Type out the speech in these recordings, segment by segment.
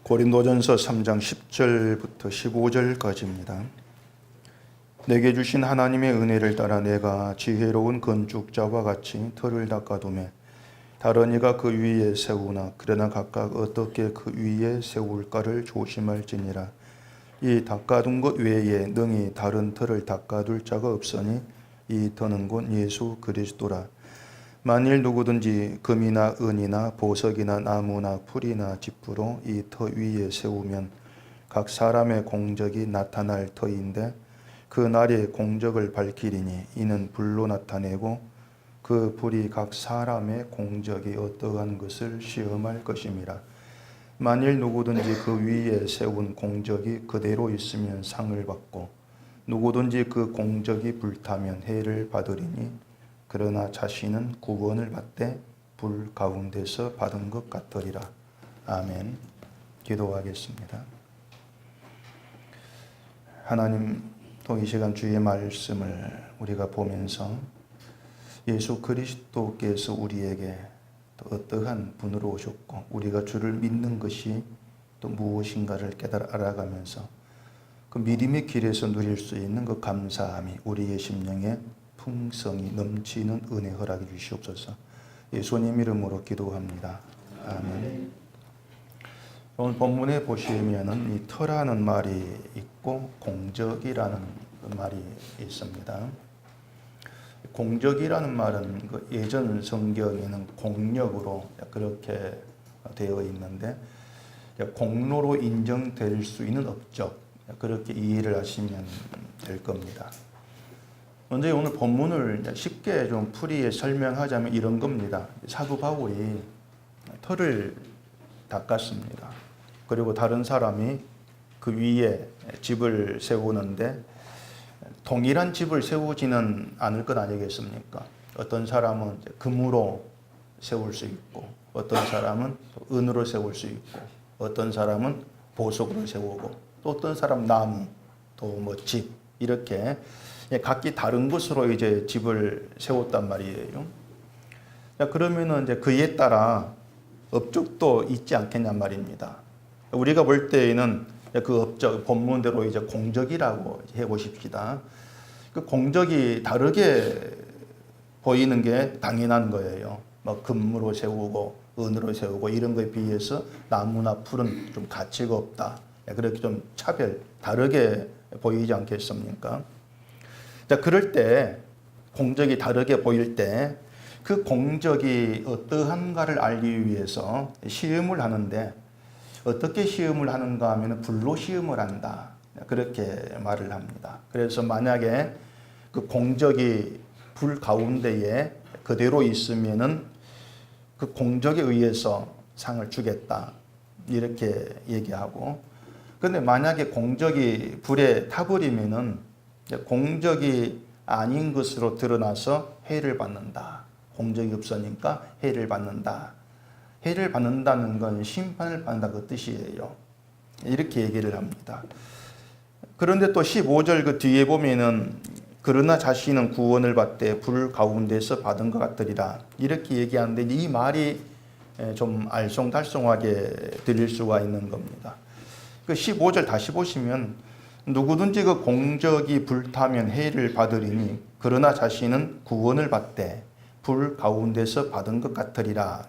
고린도전서 3장 10절부터 15절까지입니다. 내게 주신 하나님의 은혜를 따라 내가 지혜로운 건축자와 같이 터를 닦아두매 다른 이가 그 위에 세우나 그러나 각각 어떻게 그 위에 세울까를 조심할지니라. 이 닦아둔 것 외에 능히 다른 터를 닦아둘 자가 없으니 이 터는 곧 예수 그리스도라. 만일 누구든지 금이나 은이나 보석이나 나무나 풀이나 짚으로 이 터 위에 세우면 각 사람의 공적이 나타날 터인데 그 날의 공적을 밝히리니 이는 불로 나타내고 그 불이 각 사람의 공적이 어떠한 것을 시험할 것임이라. 만일 누구든지 그 위에 세운 공적이 그대로 있으면 상을 받고 누구든지 그 공적이 불타면 해를 받으리니 그러나 자신은 구원을 받되 불 가운데서 받은 것 같으리라. 아멘. 기도하겠습니다. 하나님, 또 이 시간 주의 말씀을 우리가 보면서 예수 그리스도께서 우리에게 또 어떠한 분으로 오셨고 우리가 주를 믿는 것이 또 무엇인가를 깨달아 알아가면서 그 믿음의 길에서 누릴 수 있는 그 감사함이 우리의 심령에 풍성이 넘치는 은혜 허락해 주시옵소서. 예수님 이름으로 기도합니다. 아멘. 오늘 본문에 보시면은 이 터라는 말이 있고 공적이라는 그 말이 있습니다. 공적이라는 말은 그 예전 성경에는 공력으로 그렇게 되어 있는데 공로로 인정될 수 있는 업적, 그렇게 이해를 하시면 될 겁니다. 먼저 오늘 본문을 쉽게 좀 풀이에 설명하자면 이런 겁니다. 사도 바울이 터를 닦았습니다. 그리고 다른 사람이 그 위에 집을 세우는데 동일한 집을 세우지는 않을 것 아니겠습니까? 어떤 사람은 금으로 세울 수 있고 어떤 사람은 은으로 세울 수 있고 어떤 사람은 보석으로 세우고 또 어떤 사람 나무 또 뭐 집 이렇게 각기 다른 곳으로 이제 집을 세웠단 말이에요. 그러면은 이제 그에 따라 업적도 있지 않겠냔 말입니다. 우리가 볼 때에는 그 업적 본문대로 이제 공적이라고 해 보십시다. 그 공적이 다르게 보이는 게 당연한 거예요. 뭐 금으로 세우고 은으로 세우고 이런 거에 비해서 나무나 풀은 좀 가치가 없다. 그렇게 좀 다르게 보이지 않겠습니까? 자, 그럴 때 공적이 다르게 보일 때 그 공적이 어떠한가를 알기 위해서 시험을 하는데 어떻게 시험을 하는가 하면 불로 시험을 한다. 그렇게 말을 합니다. 그래서 만약에 그 공적이 불 가운데에 그대로 있으면은 그 공적에 의해서 상을 주겠다. 이렇게 얘기하고. 근데 만약에 공적이 불에 타버리면은 공적이 아닌 것으로 드러나서 해를 받는다. 공적이 없으니까 해를 받는다. 해를 받는다는 건 심판을 받는다 그 뜻이에요. 이렇게 얘기를 합니다. 그런데 또 15절 그 뒤에 보면은 그러나 자신은 구원을 받되 불 가운데서 받은 것 같으리라. 이렇게 얘기하는데 이 말이 좀 알쏭달쏭하게 들릴 수가 있는 겁니다. 그 15절 다시 보시면 누구든지 그 공적이 불타면 해를 받으리니 그러나 자신은 구원을 받되 불 가운데서 받은 것 같으리라.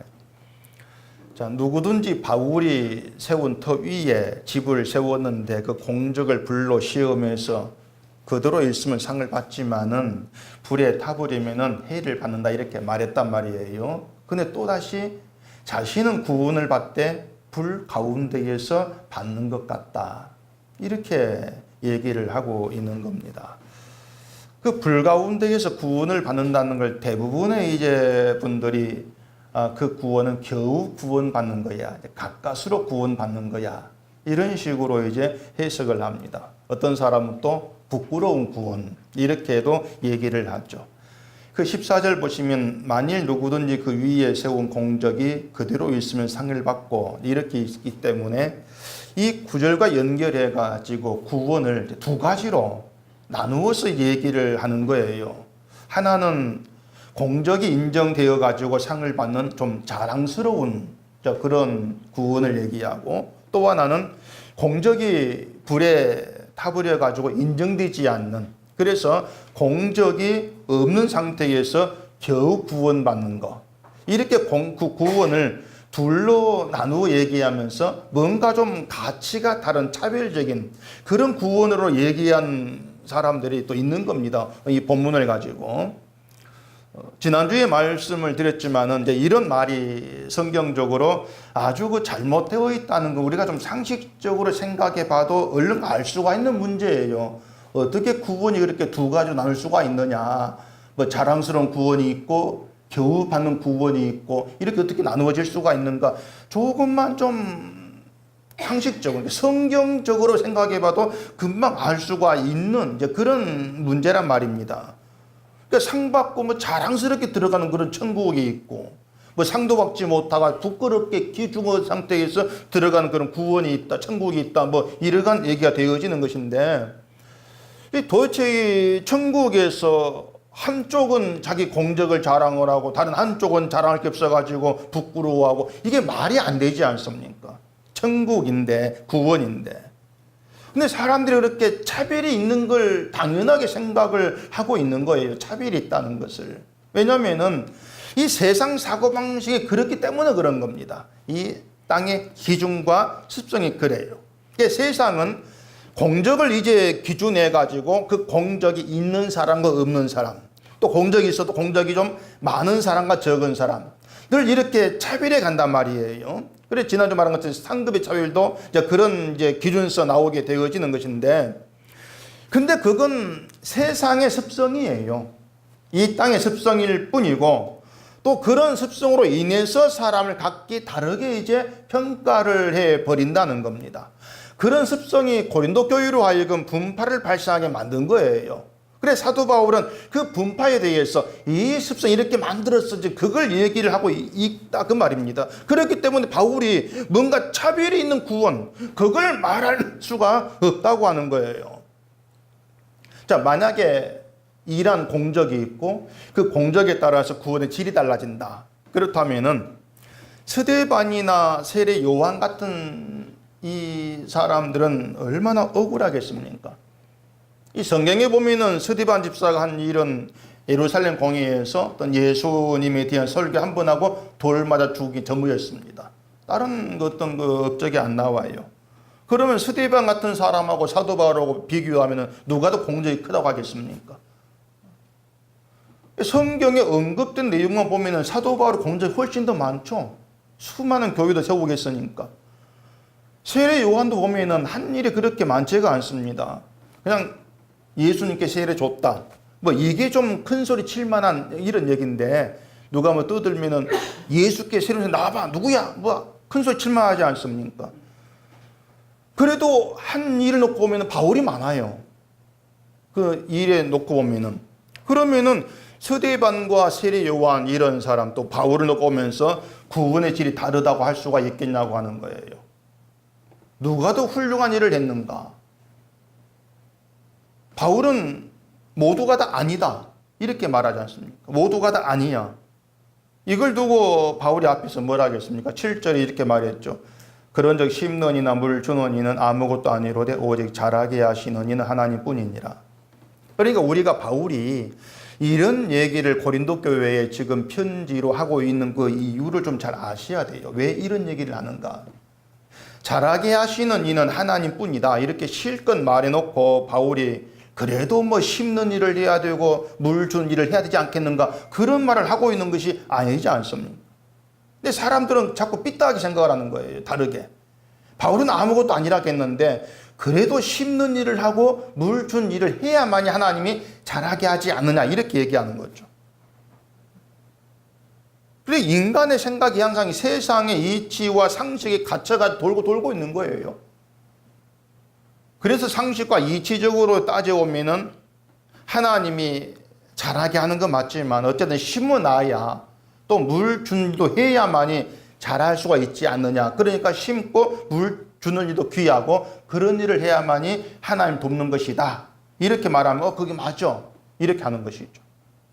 자, 누구든지 바울이 세운 터 위에 집을 세웠는데 그 공적을 불로 시험해서 그대로 있으면 상을 받지만은 불에 타버리면은 해를 받는다 이렇게 말했단 말이에요. 근데 또다시 자신은 구원을 받되 불 가운데에서 받는 것 같다. 이렇게 얘기를 하고 있는 겁니다. 그 불 가운데에서 구원을 받는다는 걸 대부분의 이제 분들이 그 구원은 겨우 구원받는 거야. 가까스로 구원받는 거야. 이런 식으로 이제 해석을 합니다. 어떤 사람은 또 부끄러운 구원 이렇게도 얘기를 하죠. 그 14절 보시면 만일 누구든지 그 위에 세운 공적이 그대로 있으면 상을 받고 이렇게 있기 때문에 이 구절과 연결해 가지고 구원을 두 가지로 나누어서 얘기를 하는 거예요. 하나는 공적이 인정되어 가지고 상을 받는 좀 자랑스러운 그런 구원을 얘기하고 또 하나는 공적이 불에 타버려 가지고 인정되지 않는, 그래서 공적이 없는 상태에서 겨우 구원받는 거, 이렇게 그 구원을 둘로 나누어 얘기하면서 뭔가 좀 가치가 다른 차별적인 그런 구원으로 얘기한 사람들이 또 있는 겁니다. 이 본문을 가지고. 지난주에 말씀을 드렸지만은 이제 이런 말이 성경적으로 아주 그 잘못되어 있다는 거 우리가 좀 상식적으로 생각해 봐도 얼른 알 수가 있는 문제예요. 어떻게 구원이 그렇게 두 가지로 나눌 수가 있느냐. 뭐 자랑스러운 구원이 있고 겨우 받는 구원이 있고 이렇게 어떻게 나누어질 수가 있는가. 조금만 좀 상식적으로 성경적으로 생각해 봐도 금방 알 수가 있는 이제 그런 문제란 말입니다. 그러니까 상 받고 뭐 자랑스럽게 들어가는 그런 천국이 있고, 뭐 상도 받지 못하고 부끄럽게 기죽은 상태에서 들어가는 그런 구원이 있다, 천국이 있다, 뭐 이러한 얘기가 되어지는 것인데, 도대체 이 천국에서 한쪽은 자기 공적을 자랑을 하고 다른 한쪽은 자랑할 게 없어가지고 부끄러워하고, 이게 말이 안 되지 않습니까? 천국인데, 구원인데. 근데 사람들이 그렇게 차별이 있는 걸 당연하게 생각을 하고 있는 거예요. 차별이 있다는 것을. 왜냐면은 이 세상 사고방식이 그렇기 때문에 그런 겁니다. 이 땅의 기준과 습성이 그래요. 그러니까 세상은 공적을 이제 기준해가지고 그 공적이 있는 사람과 없는 사람, 또 공적이 있어도 공적이 좀 많은 사람과 적은 사람, 늘 이렇게 차별해 간단 말이에요. 그래서 지난주 말한 것처럼 상급의 차별도 이제 그런 이제 기준서 나오게 되어지는 것인데, 근데 그건 세상의 습성이에요. 이 땅의 습성일 뿐이고, 또 그런 습성으로 인해서 사람을 각기 다르게 이제 평가를 해 버린다는 겁니다. 그런 습성이 고린도 교회로 하여금 분파를 발생하게 만든 거예요. 그래 사도 바울은 그 분파에 대해서 이 습성 이렇게 만들었었지 그걸 얘기를 하고 있다 그 말입니다. 그렇기 때문에 바울이 뭔가 차별이 있는 구원 그걸 말할 수가 없다고 하는 거예요. 자, 만약에 일한 공적이 있고 그 공적에 따라서 구원의 질이 달라진다. 그렇다면은 스데반이나 세례 요한 같은 이 사람들은 얼마나 억울하겠습니까? 이 성경에 보면은 스데반 집사가 한 일은 예루살렘 공회에서 어떤 예수님에 대한 설교 한 번 하고 돌 맞아 죽기 전무였습니다. 다른 어떤 그 업적이 안 나와요. 그러면 스데반 같은 사람하고 사도 바울하고 비교하면은 누가 더 공적이 크다고 하겠습니까? 성경에 언급된 내용만 보면은 사도 바울의 공적이 훨씬 더 많죠. 수많은 교회도 세우겠으니까. 세례 요한도 보면은 한 일이 그렇게 많지가 않습니다. 그냥 예수님께 세례 줬다. 뭐 이게 좀 큰 소리 칠 만한 이런 얘기인데 누가 뭐 떠들면은 예수께 세례 나와봐 누구야? 뭐 큰 소리 칠 만하지 않습니까? 그래도 한 일을 놓고 보면은 바울이 많아요. 그 일에 놓고 보면은 그러면은 스데반과 세례 요한 이런 사람 또 바울을 놓고 보면서 구원의 질이 다르다고 할 수가 있겠냐고 하는 거예요. 누가 더 훌륭한 일을 했는가? 바울은 모두가 다 아니다 이렇게 말하지 않습니까? 모두가 다 아니야. 이걸 두고 바울이 앞에서 뭐라 하겠습니까? 7절에 이렇게 말했죠. 그런즉 심는 이나 물 주는 이는 아무것도 아니로되 오직 자라게 하시는 이는 하나님뿐이니라. 그러니까 우리가 바울이 이런 얘기를 고린도 교회에 지금 편지로 하고 있는 그 이유를 좀 잘 아셔야 돼요. 왜 이런 얘기를 하는가? 자라게 하시는 이는 하나님뿐이다 이렇게 실컷 말해놓고 바울이 그래도 뭐 심는 일을 해야 되고 물 주는 일을 해야 되지 않겠는가 그런 말을 하고 있는 것이 아니지 않습니까? 근데 사람들은 자꾸 삐딱하게 생각을 하는 거예요. 다르게. 바울은 아무것도 아니라겠는데 그래도 심는 일을 하고 물 주는 일을 해야만이 하나님이 자라게 하지 않느냐 이렇게 얘기하는 거죠. 그리고 인간의 생각이 항상 세상의 이치와 상식에 갇혀가 돌고 있는 거예요. 그래서 상식과 이치적으로 따져보면은 하나님이 자라게 하는 건 맞지만 어쨌든 심어놔야 또 물 주는 일도 해야만이 자랄 수가 있지 않느냐. 그러니까 심고 물 주는 일도 귀하고 그런 일을 해야만이 하나님 돕는 것이다. 이렇게 말하면 그게 맞아. 이렇게 하는 것이죠.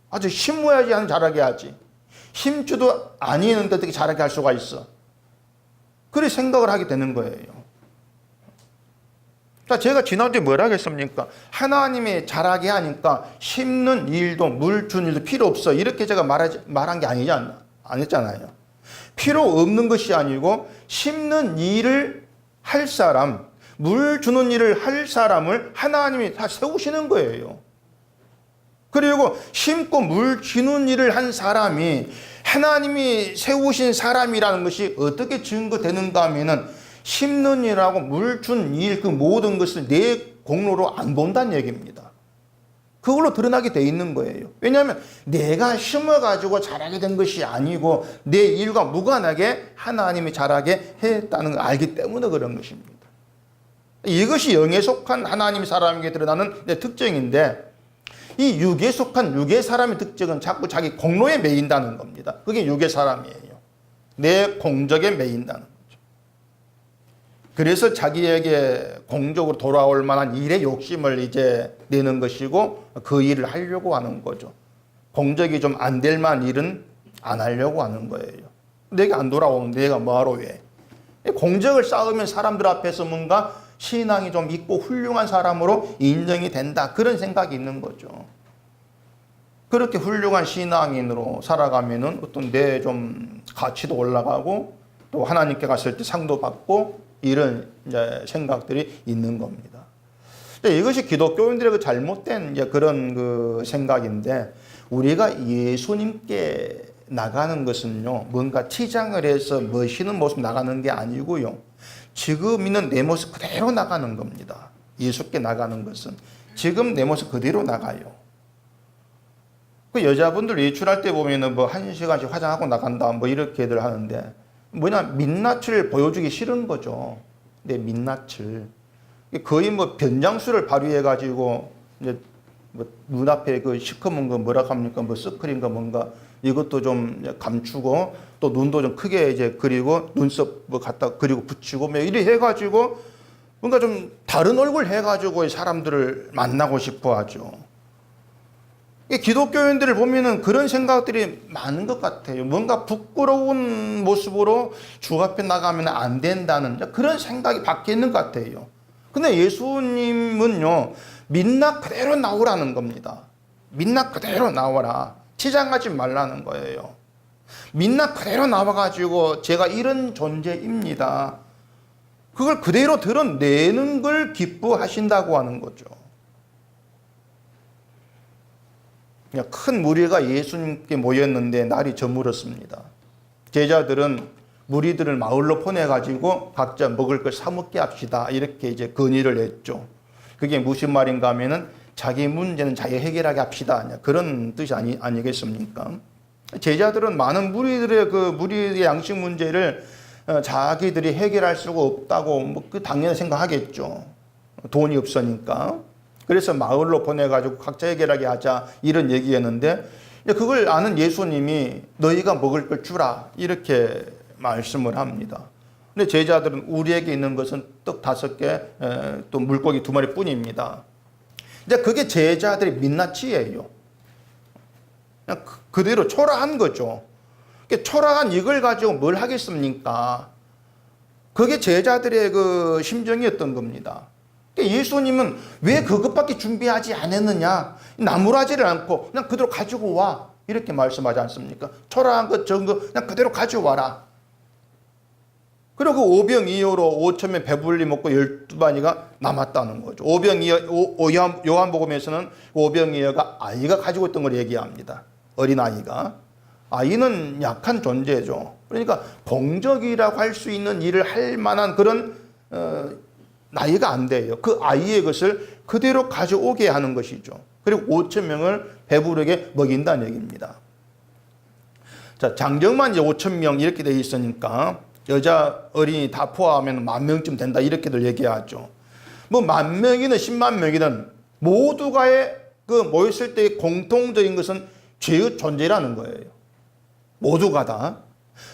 아주 심어야지 자라게 하지. 심지도 아니는데 어떻게 자라게 할 수가 있어. 그래 생각을 하게 되는 거예요. 자, 제가 지난주에 뭐라 했습니까? 하나님이 잘하게 하니까 심는 일도 물 주는 일도 필요 없어. 이렇게 제가 말한 게 아니잖아요. 필요 없는 것이 아니고 심는 일을 할 사람, 물 주는 일을 할 사람을 하나님이 다 세우시는 거예요. 그리고 심고 물 주는 일을 한 사람이 하나님이 세우신 사람이라는 것이 어떻게 증거되는가 하면은 심는 일하고 물 준 일 그 모든 것을 내 공로로 안 본다는 얘기입니다. 그걸로 드러나게 돼 있는 거예요. 왜냐하면 내가 심어가지고 자라게 된 것이 아니고 내 일과 무관하게 하나님이 자라게 했다는 걸 알기 때문에 그런 것입니다. 이것이 영에 속한 하나님의 사람에게 드러나는 특징인데 이 육에 속한 육의 사람의 특징은 자꾸 자기 공로에 매인다는 겁니다. 그게 육의 사람이에요. 내 공적에 매인다는 거죠. 그래서 자기에게 공적으로 돌아올 만한 일의 욕심을 이제 내는 것이고 그 일을 하려고 하는 거죠. 공적이 좀 안 될 만한 일은 안 하려고 하는 거예요. 내가 안 돌아오면 내가 뭐하러 해? 공적을 쌓으면 사람들 앞에서 뭔가 신앙이 좀 있고 훌륭한 사람으로 인정이 된다. 그런 생각이 있는 거죠. 그렇게 훌륭한 신앙인으로 살아가면은 어떤 내 좀 가치도 올라가고 또 하나님께 갔을 때 상도 받고 이런 이제 생각들이 있는 겁니다. 이것이 기독교인들의 그 잘못된 이제 그런 그 생각인데 우리가 예수님께 나가는 것은요, 뭔가 치장을 해서 멋있는 모습 나가는 게 아니고요. 지금 있는 내 모습 그대로 나가는 겁니다. 예수께 나가는 것은 지금 내 모습 그대로 나가요. 그 여자분들 외출할 때 보면은 뭐 1시간씩 화장하고 나간다 뭐 이렇게들 하는데 뭐냐 민낯을 보여주기 싫은 거죠. 내 민낯을 거의 뭐 변장수를 발휘해 가지고 이제 뭐 눈앞에 그 시커먼 거 뭐라 합니까? 뭐 스크린가 뭔가 이것도 좀 감추고 또 눈도 좀 크게 이제 그리고 눈썹 뭐 갖다 그리고 붙이고 뭐 이래 해가지고 뭔가 좀 다른 얼굴 해가지고 사람들을 만나고 싶어 하죠. 기독교인들을 보면은 그런 생각들이 많은 것 같아요. 뭔가 부끄러운 모습으로 주 앞에 나가면 안 된다는 그런 생각이 밖에 있는 것 같아요. 근데 예수님은요, 민낯 그대로 나오라는 겁니다. 민낯 그대로 나와라. 치장하지 말라는 거예요. 민낯 그대로 나와가지고 제가 이런 존재입니다. 그걸 그대로 드러내는 걸 기뻐하신다고 하는 거죠. 큰 무리가 예수님께 모였는데 날이 저물었습니다. 제자들은 무리들을 마을로 보내가지고 각자 먹을 걸 사 먹게 합시다. 이렇게 이제 건의를 했죠. 그게 무슨 말인가 하면은 자기 문제는 자기 해결하게 합시다. 그런 뜻이 아니겠습니까? 제자들은 많은 무리의 양식 문제를 자기들이 해결할 수가 없다고 뭐 그 당연히 생각하겠죠. 돈이 없으니까. 그래서 마을로 보내가지고 각자 해결하게 하자 이런 얘기였는데 그걸 아는 예수님이 너희가 먹을 걸 주라 이렇게 말씀을 합니다. 근데 제자들은 우리에게 있는 것은 떡 5개 또 물고기 2마리 뿐입니다. 이제 그게 제자들의 민낯이에요. 그냥 그대로 초라한 거죠. 초라한 이걸 가지고 뭘 하겠습니까? 그게 제자들의 그 심정이었던 겁니다. 예수님은 왜 그것밖에 준비하지 않았느냐? 나무라지를 않고 그냥 그대로 가지고 와. 이렇게 말씀하지 않습니까? 초라한 것, 적은 것 그냥 그대로 가져와라. 그리고 그 오병이어로 5,000명 배불리 먹고 12마리가 남았다는 거죠. 요한복음에서는 오병이어가 아이가 가지고 있던 걸 얘기합니다. 어린아이가. 아이는 약한 존재죠. 그러니까 공적이라고 할 수 있는 일을 할 만한 그런 나이가 안 돼요. 그 아이의 것을 그대로 가져오게 하는 것이죠. 그리고 5,000명을 배부르게 먹인다는 얘기입니다. 자, 장정만 이제 5,000명 이렇게 돼 있으니까 여자 어린이 다 포함하면 10,000명쯤 된다 이렇게들 얘기하죠. 뭐 10,000명이든 10만 명이든 모두가의 그 모였을 때의 공통적인 것은 죄의 존재라는 거예요. 모두가 다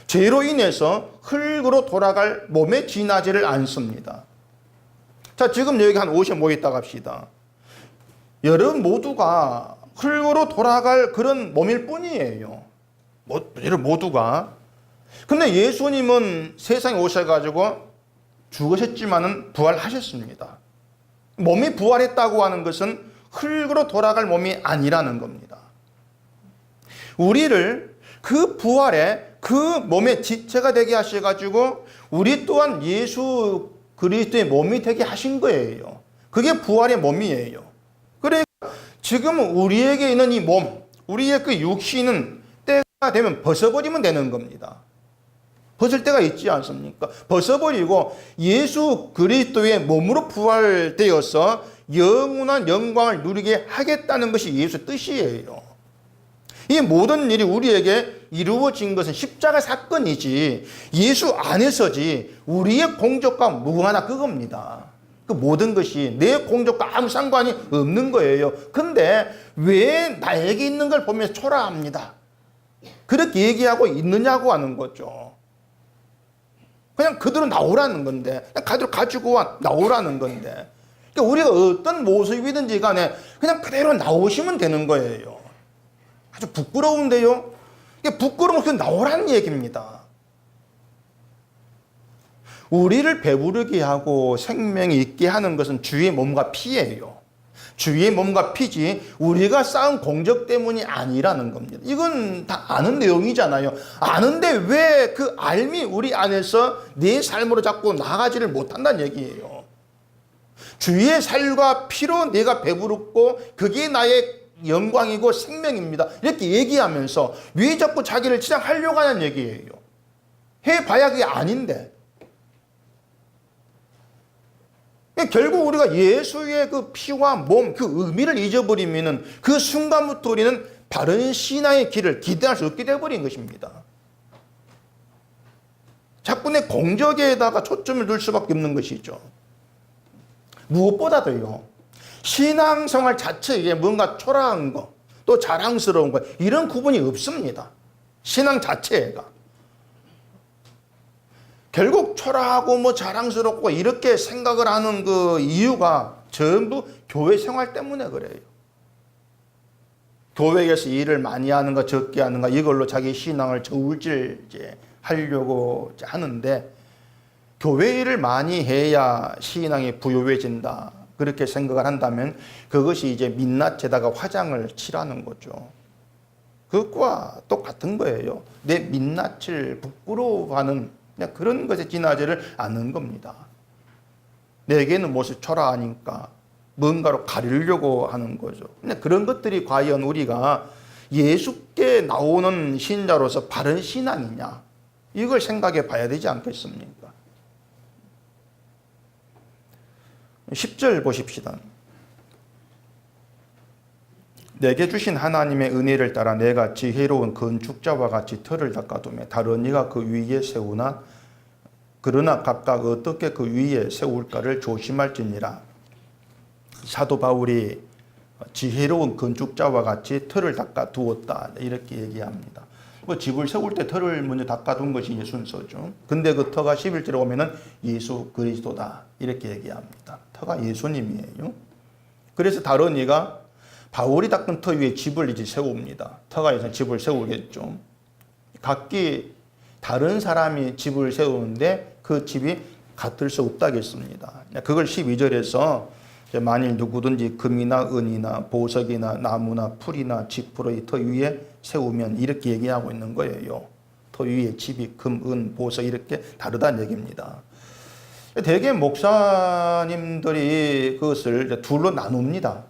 죄로 인해서 흙으로 돌아갈 몸의 진화제를 안습니다. 자, 지금 여기 한 50 모였다 합시다. 여러분 모두가 흙으로 돌아갈 그런 몸일 뿐이에요. 여러분 모두가. 근데 예수님은 세상에 오셔가지고 죽으셨지만은 부활하셨습니다. 몸이 부활했다고 하는 것은 흙으로 돌아갈 몸이 아니라는 겁니다. 우리를 그 부활에 그 몸의 지체가 되게 하셔가지고 우리 또한 예수 그리스도의 몸이 되게 하신 거예요. 그게 부활의 몸이에요. 그러니까 지금 우리에게 있는 이 몸, 우리의 그 육신은 때가 되면 벗어버리면 되는 겁니다. 벗을 때가 있지 않습니까? 벗어버리고 예수 그리스도의 몸으로 부활되어서 영원한 영광을 누리게 하겠다는 것이 예수의 뜻이에요. 이 모든 일이 우리에게 이루어진 것은 십자가 사건이지 예수 안에서지 우리의 공적과 무관한 그겁니다. 그 모든 것이 내 공적과 아무 상관이 없는 거예요. 근데 왜 나에게 있는 걸 보면서 초라합니다. 그렇게 얘기하고 있느냐고 하는 거죠. 그냥 그대로 나오라는 건데, 그냥 그대로 가지고 나오라는 건데, 그러니까 우리가 어떤 모습이든지 간에 그냥 그대로 나오시면 되는 거예요. 아주 부끄러운데요. 부끄러우면 그냥 나오라는 얘기입니다. 우리를 배부르게 하고 생명이 있게 하는 것은 주의 몸과 피예요. 주의 몸과 피지 우리가 쌓은 공적 때문이 아니라는 겁니다. 이건 다 아는 내용이잖아요. 아는데 왜 그 알미 우리 안에서 내 삶으로 자꾸 나가지를 못한다는 얘기예요. 주의 살과 피로 내가 배부르고 그게 나의 영광이고 생명입니다. 이렇게 얘기하면서 왜 자꾸 자기를 치장하려고 하는 얘기예요. 해봐야 그게 아닌데. 결국 우리가 예수의 그 피와 몸, 그 의미를 잊어버리면 그 순간부터 우리는 바른 신앙의 길을 기대할 수 없게 되어버린 것입니다. 자꾸 내 공적에다가 초점을 둘 수밖에 없는 것이죠. 무엇보다도요, 신앙생활 자체에 뭔가 초라한 거, 또 자랑스러운 거, 이런 구분이 없습니다. 신앙 자체가. 결국 초라하고 뭐 자랑스럽고 이렇게 생각을 하는 그 이유가 전부 교회 생활 때문에 그래요. 교회에서 일을 많이 하는가 적게 하는가 이걸로 자기 신앙을 저울질 하려고 하는데, 교회 일을 많이 해야 신앙이 부유해진다 그렇게 생각을 한다면 그것이 이제 민낯에다가 화장을 칠하는 거죠. 그것과 똑같은 거예요. 내 민낯을 부끄러워하는 그런 것에 지나지를 않는 겁니다. 내게는 무엇이 초라하니까 뭔가로 가리려고 하는 거죠. 근데 그런 것들이 과연 우리가 예수께 나오는 신자로서 바른 신앙이냐, 이걸 생각해 봐야 되지 않겠습니까? 10절 보십시다. 내게 주신 하나님의 은혜를 따라 내가 지혜로운 건축자와 같이 틀을 닦아두며 다른 이가 그 위에 세우나 그러나 각각 어떻게 그 위에 세울까를 조심할지니라. 사도 바울이 지혜로운 건축자와 같이 틀을 닦아두었다 이렇게 얘기합니다. 뭐 집을 세울 때 틀을 먼저 닦아둔 것이 이제 순서죠. 근데 그 터가 11절에 오면은 예수 그리스도다 이렇게 얘기합니다. 터가 예수님이에요. 그래서 다른 이가 바울이 닦은 터 위에 집을 이제 세웁니다. 터가 이제 집을 세우겠죠. 각기 다른 사람이 집을 세우는데 그 집이 같을 수 없다겠습니다. 그걸 12절에서 만일 누구든지 금이나 은이나 보석이나 나무나 풀이나 지푸로 이 터 위에 세우면 이렇게 얘기하고 있는 거예요. 터 위에 집이 금, 은, 보석 이렇게 다르다는 얘기입니다. 대개 목사님들이 그것을 둘로 나눕니다.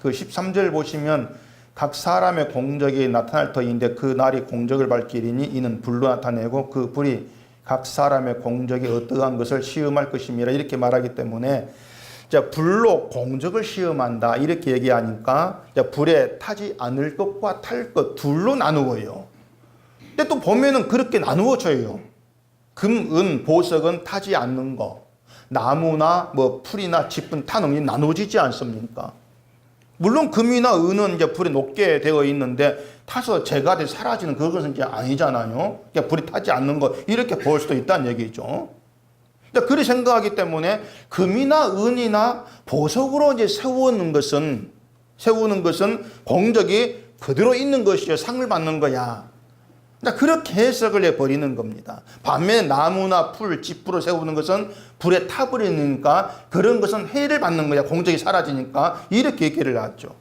그 13절 보시면 각 사람의 공적이 나타날 터인데 그 날이 공적을 밝히리니 이는 불로 나타내고 그 불이 각 사람의 공적이 어떠한 것을 시험할 것임이라 이렇게 말하기 때문에 불로 공적을 시험한다 이렇게 얘기하니까 불에 타지 않을 것과 탈 것 둘로 나누어요. 근데 또 보면은 그렇게 나누어져요. 금, 은, 보석은 타지 않는 거, 나무나 뭐 풀이나 짚은 타는 게 나누어지지 않습니까? 물론 금이나 은은 이제 불에 녹게 되어 있는데 타서 재가 돼 사라지는 그것은 이제 아니잖아요. 그러니까 불이 타지 않는 거 이렇게 볼 수도 있다는 얘기죠. 그러니까 그렇게 생각하기 때문에 금이나 은이나 보석으로 이제 세우는 것은 공적이 그대로 있는 것이요 상을 받는 거야. 그렇게 해석을 해버리는 겁니다. 반면에 나무나 풀, 지푸로 세우는 것은 불에 타버리니까 그런 것은 해를 받는 거야. 공적이 사라지니까. 이렇게 얘기를 하죠.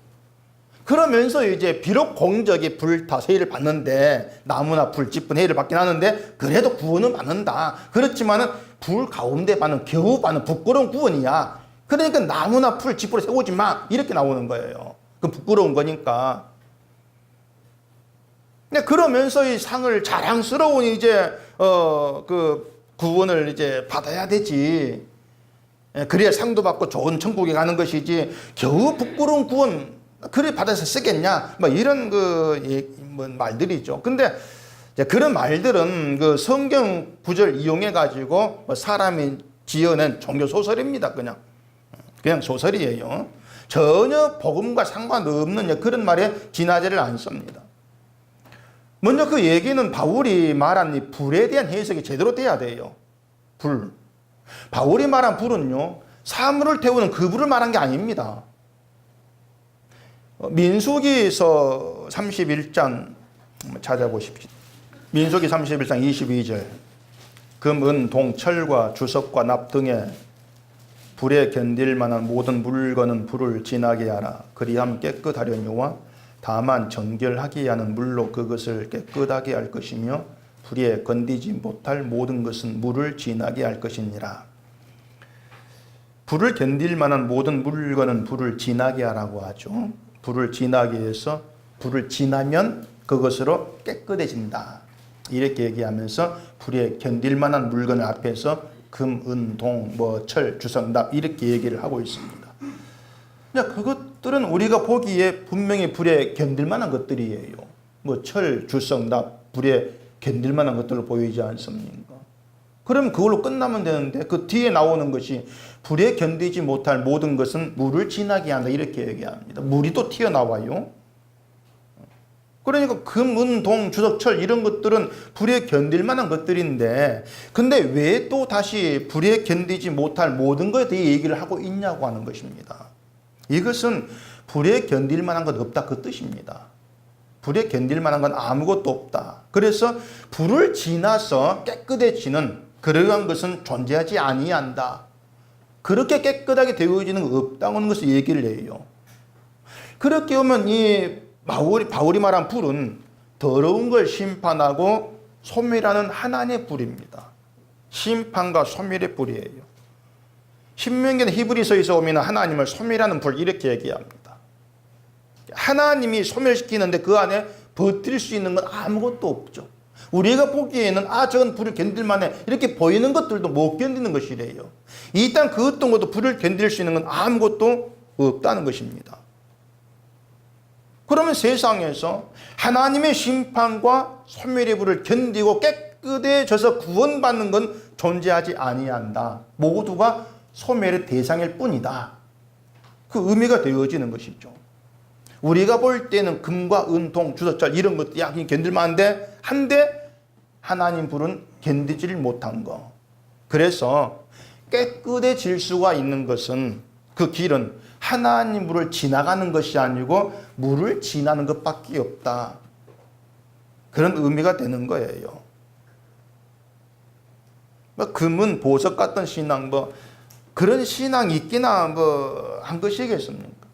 그러면서 이제 비록 공적이 불타 해를 받는데 나무나 풀, 지푸는 해를 받긴 하는데 그래도 구원은 받는다. 그렇지만은 불 가운데 받는 겨우 받는 부끄러운 구원이야. 그러니까 나무나 풀, 지푸로 세우지 마. 이렇게 나오는 거예요. 그 부끄러운 거니까. 그러면서 이 상을 자랑스러운 이제 그 구원을 이제 받아야 되지. 그래야 상도 받고 좋은 천국에 가는 것이지. 겨우 부끄러운 구원 그래 받아서 쓰겠냐? 뭐 이런 뭐 말들이죠. 근데 그런 말들은 그 성경 구절 이용해 가지고 뭐 사람이 지어낸 종교 소설입니다. 그냥 소설이에요. 전혀 복음과 상관없는 그런 말에 진화제를 안 씁니다. 먼저 그 얘기는 바울이 말한 이 불에 대한 해석이 제대로 돼야 돼요. 불. 바울이 말한 불은요, 사물을 태우는 그 불을 말한 게 아닙니다. 민수기서 31장 찾아보십시오. 민수기 31장 22절. 금, 은, 동, 철과 주석과 납 등에 불에 견딜 만한 모든 물건은 불을 지나게 하라. 그리하면 깨끗하려니와 다만 정결하게 하는 물로 그것을 깨끗하게 할 것이며 불에 건디지 못할 모든 것은 물을 지나게 할 것이니라. 불을 견딜 만한 모든 물건은 불을 지나게 하라고 하죠. 불을 지나게 해서 불을 지나면 그것으로 깨끗해진다. 이렇게 얘기하면서 불에 견딜 만한 물건을 앞에서 금, 은, 동, 철, 주석, 납 이렇게 얘기를 하고 있습니다. 그것들은 우리가 보기에 분명히 불에 견딜 만한 것들이에요. 철, 주석, 납, 불에 견딜 만한 것들로 보이지 않습니까? 그럼 그걸로 끝나면 되는데 그 뒤에 나오는 것이 불에 견디지 못할 모든 것은 물을 지나게 한다 이렇게 얘기합니다. 물이 또 튀어나와요. 그러니까 금, 은, 동, 주석, 철 이런 것들은 불에 견딜 만한 것들인데 근데 왜 또 다시 불에 견디지 못할 모든 것에 대해 얘기를 하고 있냐고 하는 것입니다. 이것은 불에 견딜 만한 것 없다 그 뜻입니다. 불에 견딜 만한 건 아무것도 없다. 그래서 불을 지나서 깨끗해지는 그러한 것은 존재하지 아니한다. 그렇게 깨끗하게 되어지는 거 없다는 것을 얘기를 해요. 그렇게 보면 이 바울이 말한 불은 더러운 걸 심판하고 소멸하는 하나님의 불입니다. 심판과 소멸의 불이에요. 신명기나 히브리서에서 오면 하나님을 소멸하는 불 이렇게 얘기합니다. 하나님이 소멸시키는데 그 안에 버틸 수 있는 건 아무것도 없죠. 우리가 보기에는 저건 불을 견딜만해 이렇게 보이는 것들도 못 견디는 것이래요. 일단 그 어떤 것도 불을 견딜 수 있는 건 아무것도 없다는 것입니다. 그러면 세상에서 하나님의 심판과 소멸의 불을 견디고 깨끗해져서 구원받는 건 존재하지 아니한다. 모두가 소멸의 대상일 뿐이다. 그 의미가 되어지는 것이죠. 우리가 볼 때는 금과 은, 동, 주석철 이런 것들이 견딜만한데 한데 하나님 불은 견디지를 못한 거. 그래서 깨끗해질 수가 있는 것은 그 길은 하나님 불을 지나가는 것이 아니고 물을 지나는 것밖에 없다. 그런 의미가 되는 거예요. 금은 보석 같은 신앙 그런 신앙이 있기나 한 것이겠습니까?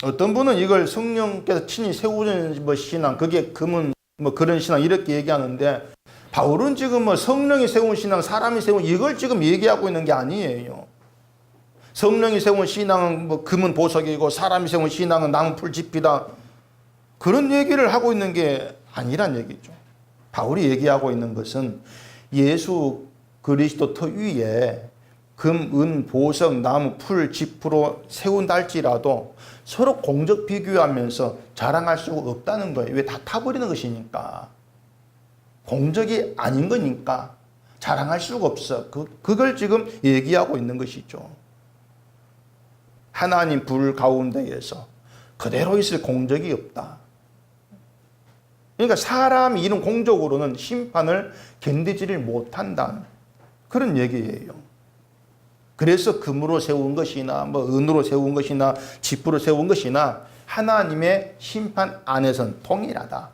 어떤 분은 이걸 성령께서 친히 세우는 신앙, 그게 금은 그런 신앙 이렇게 얘기하는데 바울은 지금 성령이 세운 신앙, 사람이 세운 이걸 지금 얘기하고 있는 게 아니에요. 성령이 세운 신앙은 금은 보석이고 사람이 세운 신앙은 나무 풀 지피다. 그런 얘기를 하고 있는 게 아니란 얘기죠. 바울이 얘기하고 있는 것은 예수 그리스도 터 위에 금, 은, 보석, 나무, 풀, 지프로 세운다 할지라도 서로 공적 비교하면서 자랑할 수가 없다는 거예요. 왜 다 타버리는 것이니까. 공적이 아닌 거니까 자랑할 수가 없어. 그걸 지금 얘기하고 있는 것이죠. 하나님 불 가운데에서 그대로 있을 공적이 없다. 그러니까 사람이 이런 공적으로는 심판을 견디지를 못한다는 그런 얘기예요. 그래서 금으로 세운 것이나 은으로 세운 것이나 지프로 세운 것이나 하나님의 심판 안에서는 동일하다.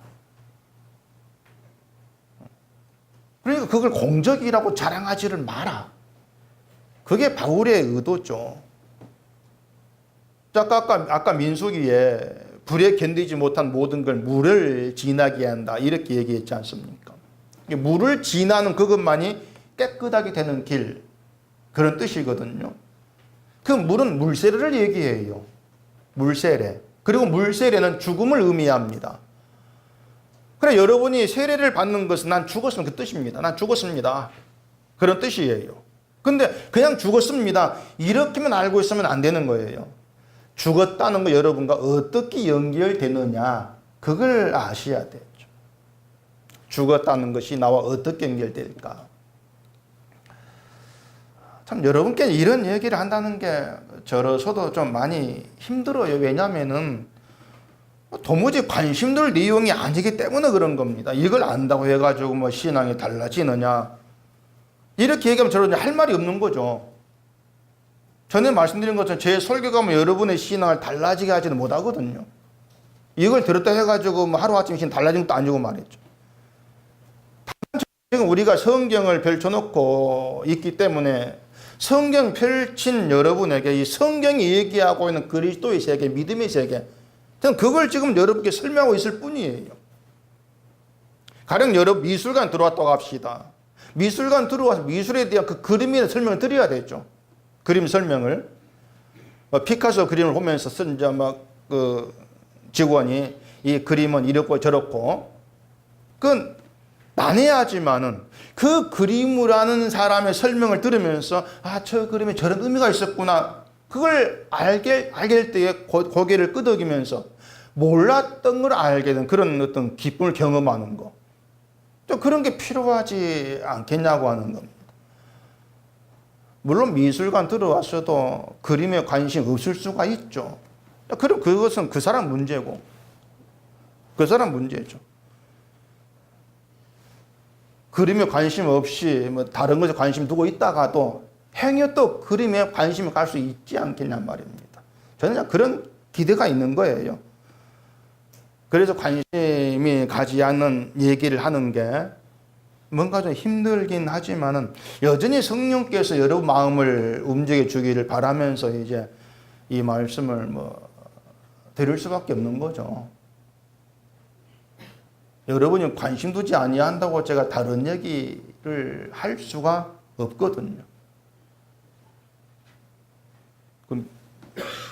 그러니까 그걸 공적이라고 자랑하지를 마라. 그게 바울의 의도죠. 아까 민수기에 불에 견디지 못한 모든 걸 물을 지나게 한다 이렇게 얘기했지 않습니까? 물을 지나는 그것만이 깨끗하게 되는 길, 그런 뜻이거든요. 그 물은 물세례를 얘기해요. 물세례. 그리고 물세례는 죽음을 의미합니다. 그래, 여러분이 세례를 받는 것은 난 죽었으면 그 뜻입니다. 난 죽었습니다. 그런 뜻이에요. 근데 그냥 죽었습니다. 이렇게만 알고 있으면 안 되는 거예요. 죽었다는 거 여러분과 어떻게 연결되느냐, 그걸 아셔야 되죠. 죽었다는 것이 나와 어떻게 연결될까. 참 여러분께 이런 얘기를 한다는 게 저로서도 좀 많이 힘들어요. 왜냐하면은 도무지 관심들 내용이 아니기 때문에 그런 겁니다. 이걸 안다고 해가지고 뭐 신앙이 달라지느냐, 이렇게 얘기하면 저는 할 말이 없는 거죠. 전에 말씀드린 것처럼 제 설교가 뭐 여러분의 신앙을 달라지게 하지는 못하거든요. 이걸 들었다 해가지고 뭐 하루아침에 신앙 달라진 것도 아니고 말이죠. 지금 우리가 성경을 펼쳐놓고 있기 때문에 성경 펼친 여러분에게 이 성경이 얘기하고 있는 그리스도의 세계, 믿음의 세계, 저는 그걸 지금 여러분께 설명하고 있을 뿐이에요. 가령 여러분 미술관 들어왔다고 합시다. 미술관 들어와서 미술에 대한 그 그림에 설명을 드려야 되죠. 그림 설명을. 피카소 그림을 보면서 쓴 이제 그 직원이 이 그림은 이렇고 저렇고, 그건 난해하지만은 그 그림을 아는 사람의 설명을 들으면서 아, 저 그림에 저런 의미가 있었구나. 그걸 알게 될 때에 고개를 끄덕이면서 몰랐던 걸 알게 된 그런 어떤 기쁨을 경험하는 거. 또 그런 게 필요하지 않겠냐고 하는 겁니다. 물론 미술관 들어왔어도 그림에 관심 없을 수가 있죠. 그럼 그것은 그 사람 문제고, 그 사람 문제죠. 그림에 관심 없이 뭐 다른 것에 관심 두고 있다가도 행여 또 그림에 관심이 갈 수 있지 않겠냔 말입니다. 저는 그냥 그런 기대가 있는 거예요. 그래서 관심이 가지 않는 얘기를 하는 게 뭔가 좀 힘들긴 하지만은 여전히 성령께서 여러분 마음을 움직여 주기를 바라면서 이제 이 말씀을 뭐 드릴 수밖에 없는 거죠. 여러분이 관심 두지 아니한다고 제가 다른 얘기를 할 수가 없거든요. 그럼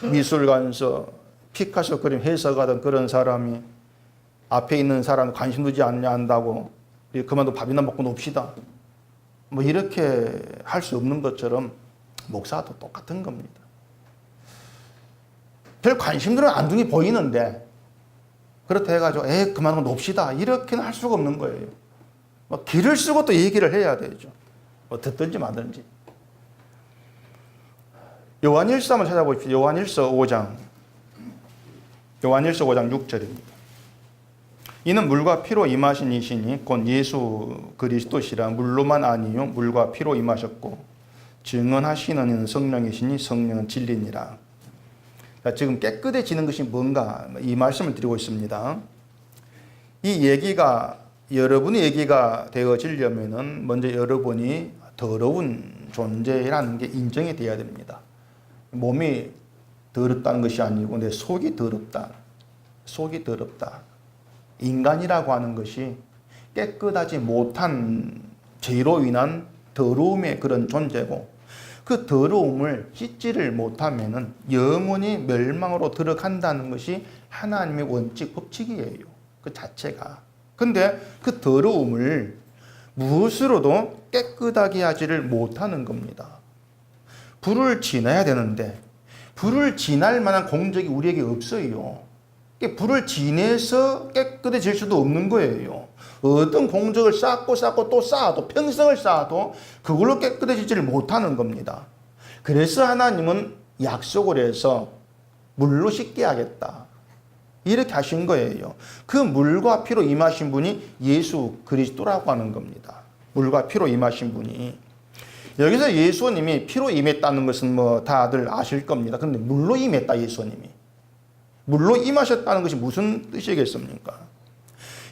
미술관에서 피카소 그림 해석하던 그런 사람이 앞에 있는 사람 관심 두지 않냐 한다고 그만둬 밥이나 먹고 놉시다, 뭐 이렇게 할 수 없는 것처럼 목사도 똑같은 겁니다. 별 관심들은 안 둔 게 보이는데 그렇다 해가지고 그만하고 놉시다 이렇게는 할 수가 없는 거예요. 뭐 길을 쓰고 또 얘기를 해야 되죠. 뭐 듣든지 말든지. 요한일서 한번 찾아보십시오. 요한일서 5장 6절입니다. 이는 물과 피로 임하신 이시니 곧 예수 그리스도시라. 물로만 아니요 물과 피로 임하셨고 증언하시는 이는 성령이시니 성령은 진리니라. 지금 깨끗해지는 것이 뭔가 이 말씀을 드리고 있습니다. 이 얘기가 여러분의 얘기가 되어지려면은 먼저 여러분이 더러운 존재라는 게 인정이 되어야 됩니다. 몸이 더럽다는 것이 아니고 내 속이 더럽다. 속이 더럽다. 인간이라고 하는 것이 깨끗하지 못한 죄로 인한 더러움의 그런 존재고, 그 더러움을 씻지를 못하면은 영원히 멸망으로 들어간다는 것이 하나님의 원칙, 법칙이에요. 그 자체가. 근데 그 더러움을 무엇으로도 깨끗하게 하지를 못하는 겁니다. 불을 지나야 되는데 불을 지날 만한 공적이 우리에게 없어요. 불을 지내서 깨끗해질 수도 없는 거예요. 어떤 공적을 쌓고 또 쌓아도 평생을 쌓아도 그걸로 깨끗해지지를 못하는 겁니다. 그래서 하나님은 약속을 해서 물로 씻게 하겠다 이렇게 하신 거예요. 그 물과 피로 임하신 분이 예수 그리스도라고 하는 겁니다. 물과 피로 임하신 분이. 여기서 예수님이 피로 임했다는 것은 뭐 다들 아실 겁니다. 그런데 물로 임했다, 예수님이. 물로 임하셨다는 것이 무슨 뜻이겠습니까?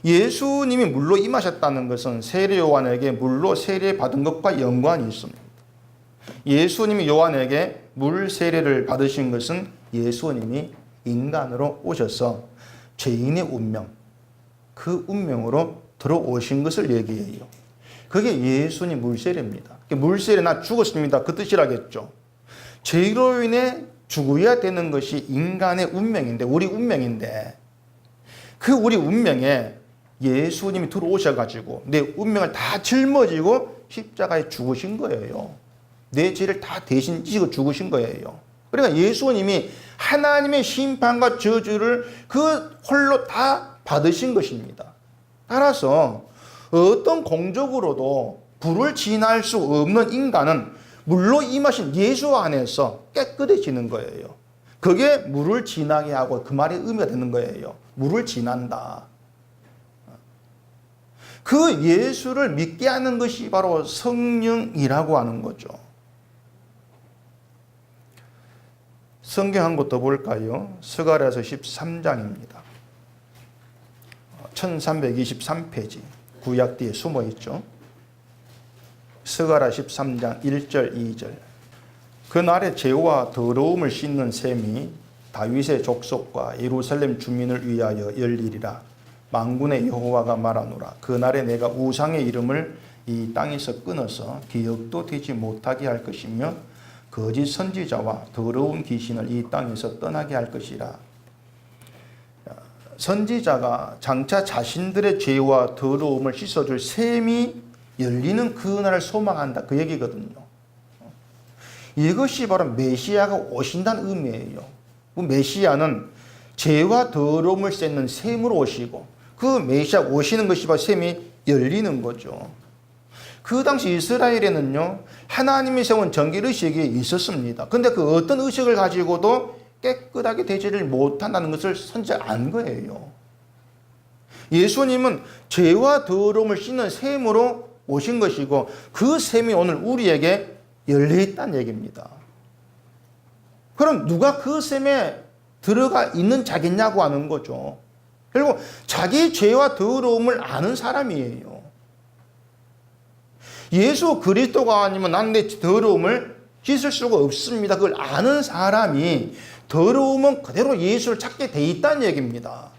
예수님이 물로 임하셨다는 것은 세례 요한에게 물로 세례 받은 것과 연관이 있습니다. 예수님이 요한에게 물 세례를 받으신 것은 예수님이 인간으로 오셔서 죄인의 운명, 그 운명으로 들어오신 것을 얘기해요. 그게 예수님 물세례입니다. 물세례 나 죽었습니다. 그 뜻이라겠죠. 죄로 인해 죽어야 되는 것이 인간의 운명인데, 우리 운명인데, 그 우리 운명에 예수님이 들어오셔가지고 내 운명을 다 짊어지고 십자가에 죽으신 거예요. 내 죄를 다 대신 지고 죽으신 거예요. 그러니까 예수님이 하나님의 심판과 저주를 그 홀로 다 받으신 것입니다. 따라서 어떤 공적으로도 불을 지날 수 없는 인간은 물로 임하신 예수 안에서 깨끗해지는 거예요. 그게 물을 지나게 하고 그 말의 의미가 되는 거예요. 물을 지난다. 그 예수를 믿게 하는 것이 바로 성령이라고 하는 거죠. 성경 한 곳 더 볼까요? 스가랴서 13장입니다. 1323페이지 구약 뒤에 숨어 있죠. 스가랴 13장 1절 2절. 그날에 죄와 더러움을 씻는 셈이 다윗의 족속과 예루살렘 주민을 위하여 열리리라. 만군의 여호와가 말하노라. 그날에 내가 우상의 이름을 이 땅에서 끊어서 기억도 되지 못하게 할 것이며 거짓 선지자와 더러운 귀신을 이 땅에서 떠나게 할 것이라. 선지자가 장차 자신들의 죄와 더러움을 씻어줄 셈이 열리는 그날을 소망한다, 그 얘기거든요. 이것이 바로 메시아가 오신다는 의미예요. 그 메시아는 죄와 더러움을 씻는 셈으로 오시고, 그 메시아 오시는 것이 바로 셈이 열리는 거죠. 그 당시 이스라엘에는요, 하나님이 세운 정결의식이 있었습니다. 근데 그 어떤 의식을 가지고도 깨끗하게 되지를 못한다는 것을 선지자가 안 거예요. 예수님은 죄와 더러움을 씻는 셈으로 오신 것이고, 그 셈이 오늘 우리에게 열려있다는 얘기입니다. 그럼 누가 그 셈에 들어가 있는 자겠냐고 하는 거죠. 그리고 자기 죄와 더러움을 아는 사람이에요. 예수 그리스도가 아니면 난 내 더러움을 씻을 수가 없습니다. 그걸 아는 사람이 더러움은 그대로 예수를 찾게 돼 있다는 얘기입니다.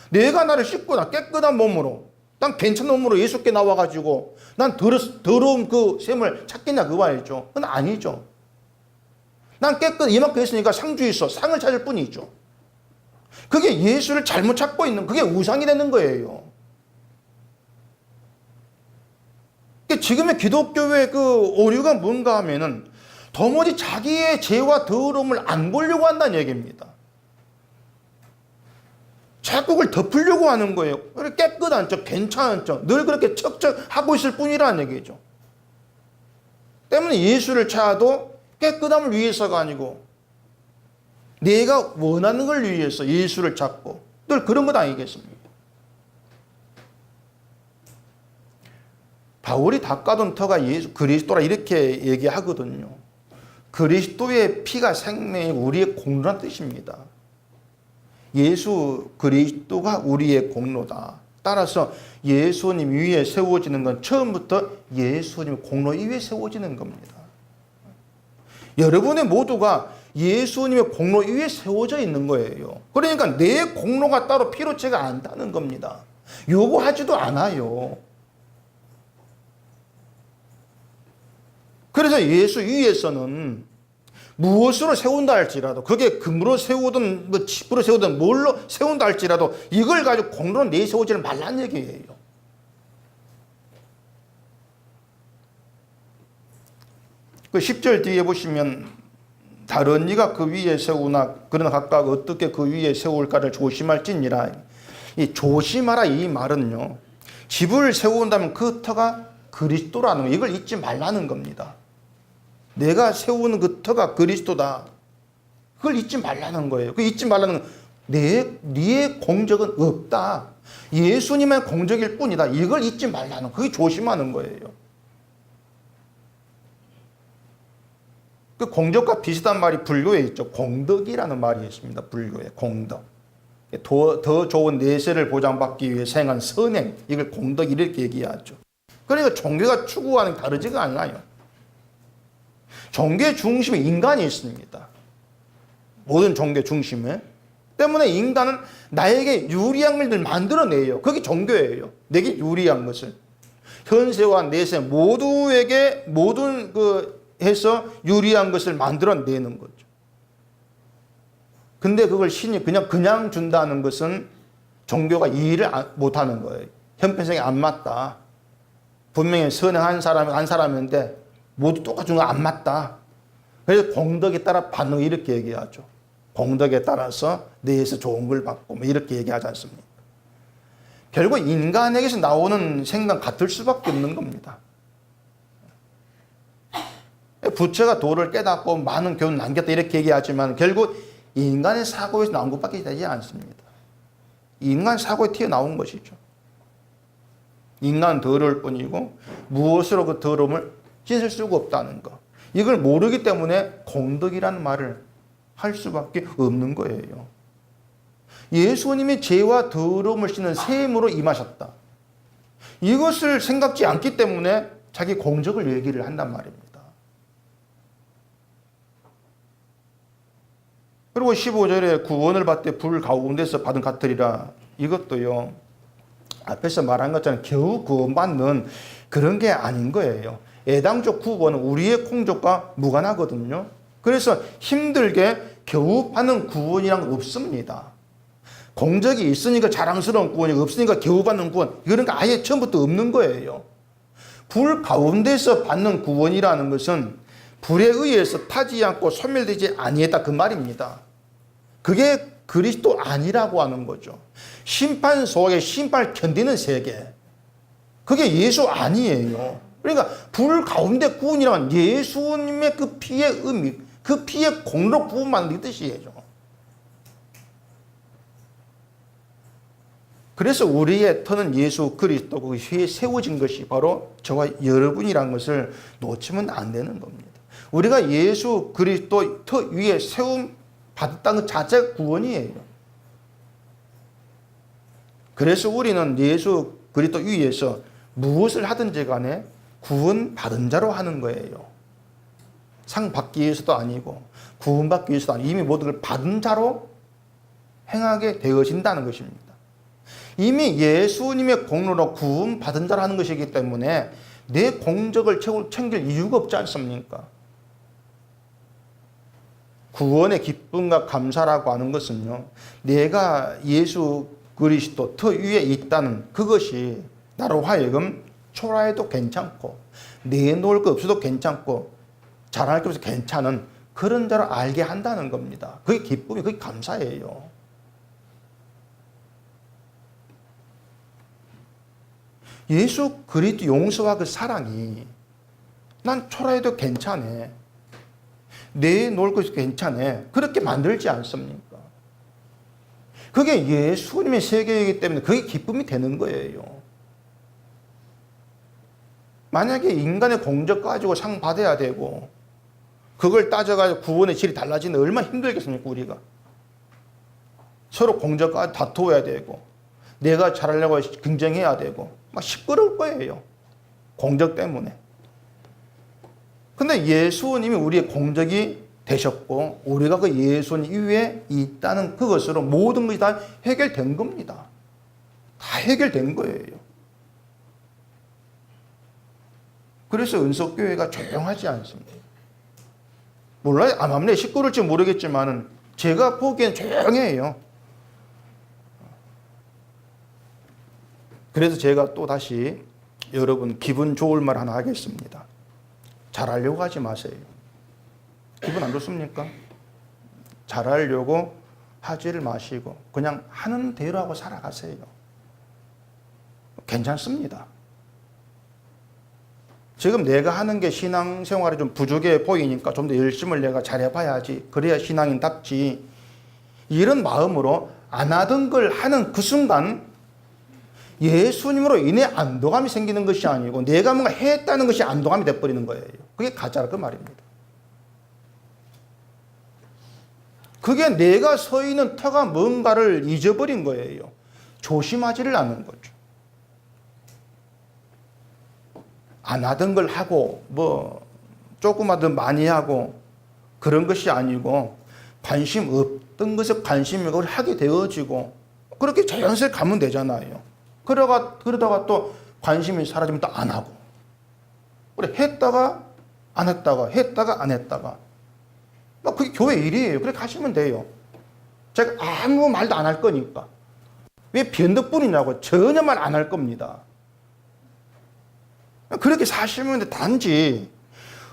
내가 나를 씻고 나 깨끗한 몸으로, 난 괜찮은 몸으로 예수께 나와가지고 난 더러운 그 셈을 찾겠냐 그 말이죠. 그건 아니죠. 난 이만큼 했으니까 상주 있어. 상을 찾을 뿐이죠. 그게 예수를 잘못 찾고 있는, 그게 우상이 되는 거예요. 지금의 기독교의 그 오류가 뭔가 하면은 도무지 자기의 죄와 더러움을 안 보려고 한다는 얘기입니다. 자꾸 그걸 덮으려고 하는 거예요. 깨끗한 척, 괜찮은 척, 늘 그렇게 척척하고 있을 뿐이라는 얘기죠. 때문에 예수를 찾아도 깨끗함을 위해서가 아니고 내가 원하는 걸 위해서 예수를 찾고 늘 그런 것 아니겠습니까? 바울이 닦아둔 터가 예수 그리스도라 이렇게 얘기하거든요. 그리스도의 피가 생명이 우리의 공로란 뜻입니다. 예수 그리스도가 우리의 공로다. 따라서 예수님 위에 세워지는 건 처음부터 예수님 공로 위에 세워지는 겁니다. 여러분의 모두가 예수님의 공로 위에 세워져 있는 거예요. 그러니까 내 공로가 따로 필요치가 않다는 겁니다. 요구하지도 않아요. 그래서 예수 위에서는 무엇으로 세운다 할지라도, 그게 금으로 세우든 뭐 칩으로 세우든 뭘로 세운다 할지라도 이걸 가지고 공로로 내세우지 말라는 얘기예요. 그 10절 뒤에 보시면 다른 이가 그 위에 세우나 그러나 각각 어떻게 그 위에 세울까를 조심할지니라. 이 조심하라 이 말은요, 집을 세운다면 그 터가 그리스도라는 거, 이걸 잊지 말라는 겁니다. 내가 세우는 그 터가 그리스도다. 그걸 잊지 말라는 거예요. 그 잊지 말라는 건 네의 공적은 없다. 예수님의 공적일 뿐이다. 이걸 잊지 말라는, 그게 조심하는 거예요. 그 공적과 비슷한 말이 불교에 있죠. 공덕이라는 말이 있습니다. 불교에 공덕. 더 좋은 내세를 보장받기 위해 행한 선행, 이걸 공덕 이렇게 얘기하죠. 그러니까 종교가 추구하는 게 다르지가 않아요. 종교의 중심에 인간이 있습니다. 모든 종교의 중심에. 때문에 인간은 나에게 유리한 것을 만들어내요. 그게 종교예요. 내게 유리한 것을. 현세와 내세 모두에게 모든 해서 유리한 것을 만들어내는 거죠. 근데 그걸 신이 그냥 준다는 것은 종교가 이해를 못하는 거예요. 형편성이 안 맞다. 분명히 선행한 한 사람인데 모두 똑같이 준 거 안 맞다. 그래서 공덕에 따라 받는 거 이렇게 얘기하죠. 공덕에 따라서 내에서 좋은 걸 받고 이렇게 얘기하지 않습니까? 결국 인간에게서 나오는 생각 같을 수밖에 없는 겁니다. 부처가 도를 깨닫고 많은 교훈을 남겼다 이렇게 얘기하지만 결국 인간의 사고에서 나온 것밖에 되지 않습니다. 인간 사고에 튀어나온 것이죠. 인간은 더러울 뿐이고 무엇으로 그 더러움을 씻을 수가 없다는 것. 이걸 모르기 때문에 공덕이라는 말을 할 수밖에 없는 거예요. 예수님이 죄와 더러움을 씻는 셈으로 임하셨다. 이것을 생각지 않기 때문에 자기 공적을 얘기를 한단 말입니다. 그리고 15절에 구원을 받되 불 가운데서 받은 같으리라. 이것도요, 앞에서 말한 것처럼 겨우 구원받는 그런 게 아닌 거예요. 애당적 구원은 우리의 공적과 무관하거든요. 그래서 힘들게 겨우 받는 구원이란 건 없습니다. 공적이 있으니까 자랑스러운 구원이 없으니까 겨우 받는 구원, 그러니까 아예 처음부터 없는 거예요. 불 가운데서 받는 구원이라는 것은 불에 의해서 타지 않고 소멸되지 아니했다 그 말입니다. 그게 그리스도 아니라고 하는 거죠. 심판 속에 심판을 견디는 세계, 그게 예수 아니에요. 그러니까 불 가운데 구원이란 예수님의 그 피의 의미, 그 피의 공로 구원만 이 뜻이에요. 그래서 우리의 터는 예수 그리스도 그 위에 세워진 것이 바로 저와 여러분이라는 것을 놓치면 안 되는 겁니다. 우리가 예수 그리스도 터 위에 세움 받았다는 것 자체가 구원이에요. 그래서 우리는 예수 그리스도 위에서 무엇을 하든지 간에 구원 받은 자로 하는 거예요. 상 받기 위해서도 아니고 구원 받기 위해서도 아니고 이미 모든 걸 받은 자로 행하게 되어진다는 것입니다. 이미 예수님의 공로로 구원 받은 자로 하는 것이기 때문에 내 공적을 챙길 이유가 없지 않습니까? 구원의 기쁨과 감사라고 하는 것은요, 내가 예수 그리스도 터 위에 있다는 그것이 나로 하여금 초라해도 괜찮고 내놓을 거 없어도 괜찮고 자랑할 게 없어도 괜찮은 그런 자로 알게 한다는 겁니다. 그게 기쁨이, 그게 감사예요. 예수 그리스도 용서와 그 사랑이 난 초라해도 괜찮아, 내놓을 것이 괜찮아, 그렇게 만들지 않습니까? 그게 예수님의 세계이기 때문에 그게 기쁨이 되는 거예요. 만약에 인간의 공적 가지고 상 받아야 되고 그걸 따져가지고 구원의 질이 달라지는 얼마나 힘들겠습니까? 우리가 서로 공적 가지고 다투어야 되고 내가 잘하려고 경쟁해야 되고 막 시끄러울 거예요. 공적 때문에. 근데 예수님이 우리의 공적이 되셨고 우리가 그 예수님 위에 있다는 그것으로 모든 것이 다 해결된 겁니다. 다 해결된 거예요. 그래서 은석교회가 조용하지 않습니다. 몰라요. 아마 시끄러울지 모르겠지만 제가 보기엔 조용해요. 그래서 제가 또 다시 여러분 기분 좋을 말 하나 하겠습니다. 잘하려고 하지 마세요. 기분 안 좋습니까? 잘하려고 하지를 마시고 그냥 하는 대로 하고 살아가세요. 괜찮습니다. 지금 내가 하는 게 신앙생활이 좀 부족해 보이니까 좀 더 열심을 내가 잘해봐야지, 그래야 신앙인답지, 이런 마음으로 안 하던 걸 하는 그 순간 예수님으로 인해 안도감이 생기는 것이 아니고 내가 뭔가 했다는 것이 안도감이 돼버리는 거예요. 그게 가짜라 그 말입니다. 그게 내가 서 있는 터가 뭔가를 잊어버린 거예요. 조심하지를 않는 거죠. 안 하던 걸 하고 뭐 조금하든 많이 하고 그런 것이 아니고 관심 없던 것에 관심을 하게 되어지고 그렇게 자연스럽게 가면 되잖아요. 그러다가 또 관심이 사라지면 또 안 하고 그래 했다가 안 했다가 했다가 안 했다가 그게 교회 일이에요. 그렇게 하시면 돼요. 제가 아무 말도 안 할 거니까. 왜 변덕뿐이냐고. 전혀 말 안 할 겁니다. 그렇게 사시면 돼. 단지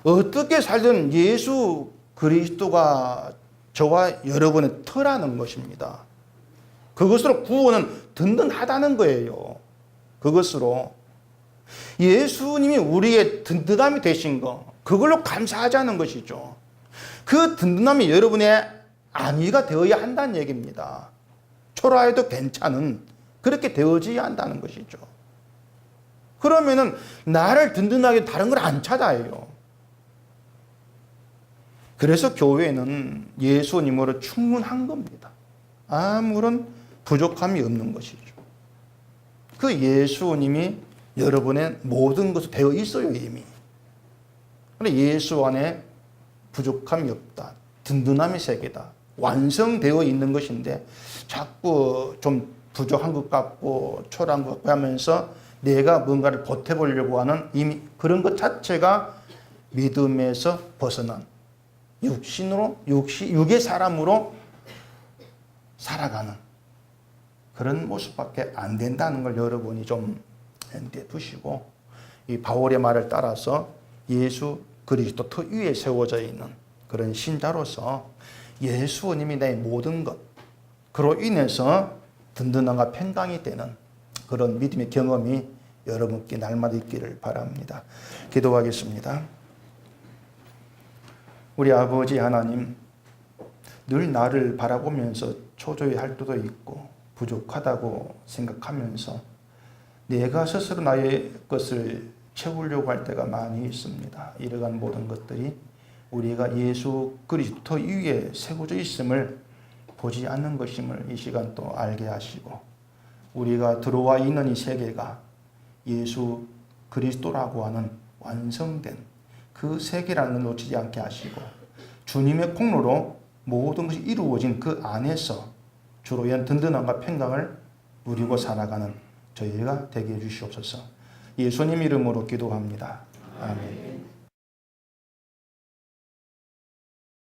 어떻게 살든 예수 그리스도가 저와 여러분의 터라는 것입니다. 그것으로 구원은 든든하다는 거예요. 그것으로 예수님이 우리의 든든함이 되신 거, 그걸로 감사하자는 것이죠. 그 든든함이 여러분의 안위가 되어야 한다는 얘기입니다. 초라해도 괜찮은 그렇게 되어져야 한다는 것이죠. 그러면은 나를 든든하게 다른 걸 안 찾아요. 그래서 교회는 예수님으로 충분한 겁니다. 아무런 부족함이 없는 것이죠. 그 예수님이 여러분의 모든 것이 되어 있어요, 이미. 그런데 예수 안에 부족함이 없다. 든든함의 세계다. 완성되어 있는 것인데 자꾸 좀 부족한 것 같고 초라한 것 같고 하면서 내가 뭔가를 보태보려고 하는 이미 그런 것 자체가 믿음에서 벗어난 육의 사람으로 살아가는 그런 모습밖에 안 된다는 걸 여러분이 좀 염두에 두시고 이 바울의 말을 따라서 예수 그리스도 터 위에 세워져 있는 그런 신자로서 예수님이 내 모든 것 그로 인해서 든든함과 평강이 되는 그런 믿음의 경험이 여러분께 날마다 있기를 바랍니다. 기도하겠습니다. 우리 아버지 하나님, 늘 나를 바라보면서 초조해할 때도 있고 부족하다고 생각하면서 내가 스스로 나의 것을 채우려고 할 때가 많이 있습니다. 이러한 모든 것들이 우리가 예수 그리스도 위에 세워져 있음을 보지 않는 것임을 이 시간 또 알게 하시고 우리가 들어와 있는 이 세계가 예수 그리스도라고 하는 완성된 그 세계라는 걸 놓치지 않게 하시고 주님의 공로로 모든 것이 이루어진 그 안에서 주로 이런 든든함과 평강을 누리고 살아가는 저희가 되게 해주시옵소서. 예수님 이름으로 기도합니다. 아멘.